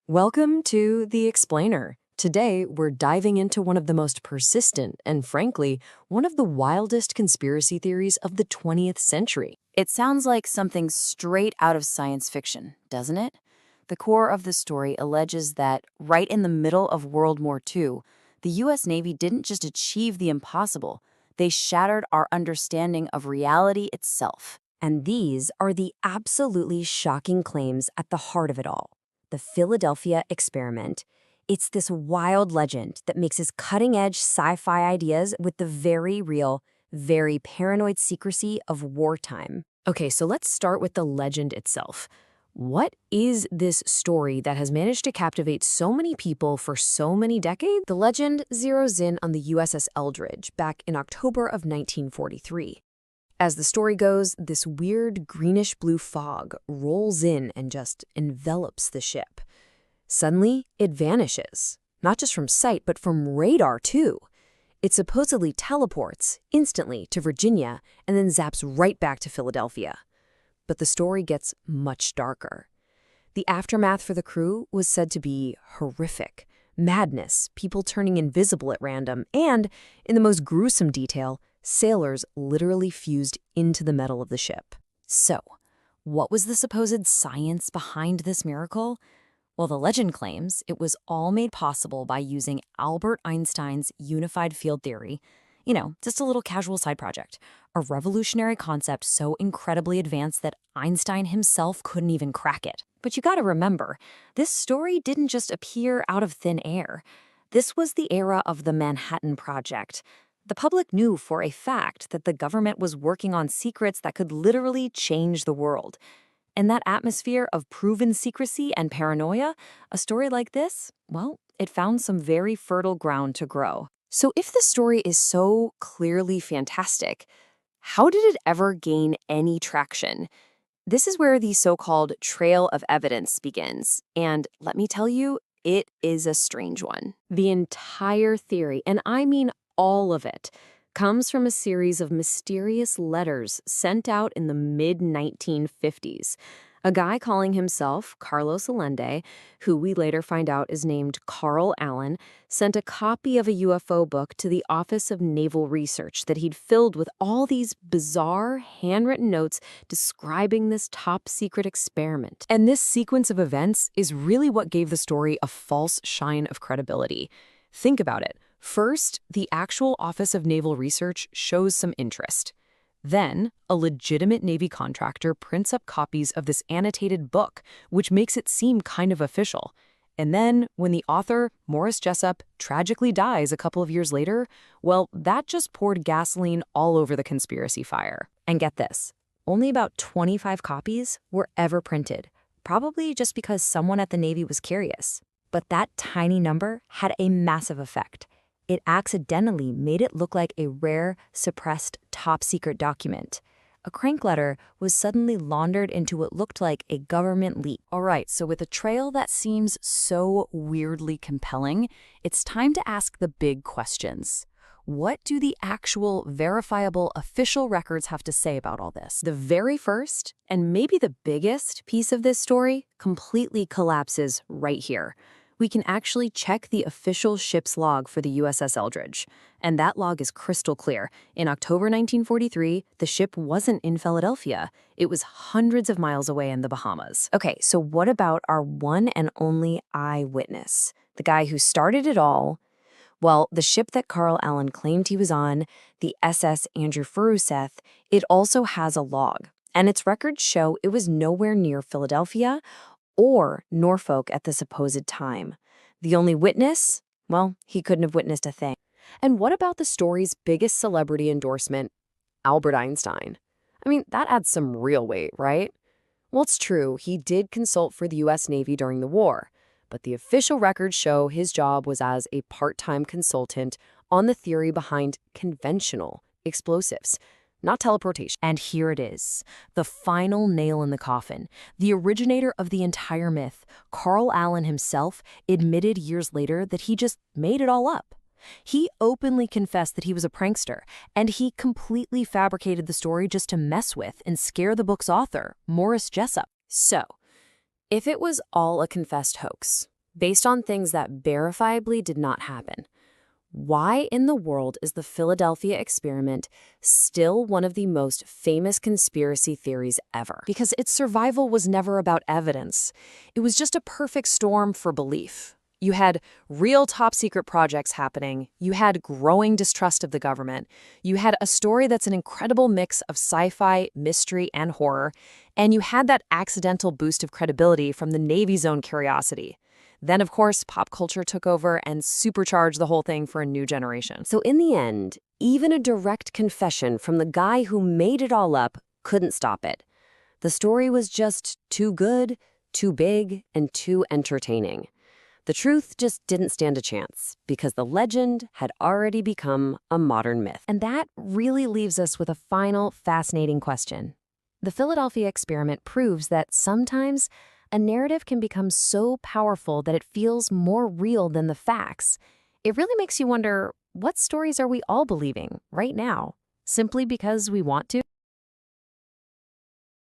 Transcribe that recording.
Welcome to The Explainer. Today, we're diving into one of the most persistent and, frankly, one of the wildest conspiracy theories of the 20th century. It sounds like something straight out of science fiction, doesn't it? The core of the story alleges that, right in the middle of World War II, the U.S. Navy didn't just achieve the impossible, they shattered our understanding of reality itself. And these are the absolutely shocking claims at the heart of it all. The Philadelphia experiment. It's this wild legend that mixes cutting-edge sci-fi ideas with the very real, very paranoid secrecy of wartime. Okay, so let's start with the legend itself. What is this story that has managed to captivate so many people for so many decades? The legend zeroes in on the USS Eldridge back in October of 1943. As the story goes, this weird greenish-blue fog rolls in and just envelops the ship. Suddenly, it vanishes, not just from sight, but from radar, too. It supposedly teleports instantly to Virginia and then zaps right back to Philadelphia. But the story gets much darker. The aftermath for the crew was said to be horrific. Madness, people turning invisible at random, and, in the most gruesome detail, sailors literally fused into the metal of the ship. So, what was the supposed science behind this miracle? Well, the legend claims it was all made possible by using Albert Einstein's unified field theory. You know, just a little casual side project. A revolutionary concept so incredibly advanced that Einstein himself couldn't even crack it. But you gotta remember, this story didn't just appear out of thin air. This was the era of the Manhattan Project. The public knew for a fact that the government was working on secrets that could literally change the world. In that atmosphere of proven secrecy and paranoia, a story like this, well, it found some very fertile ground to grow. So if the story is so clearly fantastic, how did it ever gain any traction? This is where the so-called trail of evidence begins, and let me tell you, it is a strange one. The entire theory, and I mean all of it, comes from a series of mysterious letters sent out in the mid-1950s. A guy calling himself Carlos Allende, who we later find out is named Carl Allen, sent a copy of a UFO book to the Office of Naval Research that he'd filled with all these bizarre handwritten notes describing this top-secret experiment. And this sequence of events is really what gave the story a false shine of credibility. Think about it. First, the actual Office of Naval Research shows some interest. Then, a legitimate Navy contractor prints up copies of this annotated book, which makes it seem kind of official. And then, when the author, Morris Jessup, tragically dies a couple of years later, well, that just poured gasoline all over the conspiracy fire. And get this, only about 25 copies were ever printed, probably just because someone at the Navy was curious. But that tiny number had a massive effect. It accidentally made it look like a rare, suppressed, top-secret document. A crank letter was suddenly laundered into what looked like a government leak. All right, so with a trail that seems so weirdly compelling, it's time to ask the big questions. What do the actual, verifiable, official records have to say about all this? The very first, and maybe the biggest, piece of this story completely collapses right here. We can actually check the official ship's log for the USS Eldridge. And that log is crystal clear. In October 1943, the ship wasn't in Philadelphia. It was hundreds of miles away in the Bahamas. Okay, so what about our one and only eyewitness? The guy who started it all? Well, the ship that Carl Allen claimed he was on, the SS Andrew Furuseth, it also has a log. And its records show it was nowhere near Philadelphia or Norfolk at the supposed time. The only witness? Well, he couldn't have witnessed a thing. And what about the story's biggest celebrity endorsement, Albert Einstein? I mean, that adds some real weight, right? Well, it's true, he did consult for the U.S. Navy during the war, but the official records show his job was as a part-time consultant on the theory behind conventional explosives, not teleportation. And here it is, the final nail in the coffin. The originator of the entire myth, Carl Allen himself, admitted years later that he just made it all up. He openly confessed that he was a prankster, and he completely fabricated the story just to mess with and scare the book's author, Morris Jessup. So, if it was all a confessed hoax, based on things that verifiably did not happen. Why in the world is the Philadelphia experiment still one of the most famous conspiracy theories ever? Because its survival was never about evidence. It was just a perfect storm for belief. You had real top-secret projects happening. You had growing distrust of the government. You had a story that's an incredible mix of sci-fi, mystery, and horror. And you had that accidental boost of credibility from the Navy's own curiosity. Then, of course, pop culture took over and supercharged the whole thing for a new generation. So in the end, even a direct confession from the guy who made it all up couldn't stop it. The story was just too good, too big, and too entertaining. The truth just didn't stand a chance because the legend had already become a modern myth. And that really leaves us with a final fascinating question. The Philadelphia experiment proves that sometimes a narrative can become so powerful that it feels more real than the facts. It really makes you wonder, what stories are we all believing right now, simply because we want to?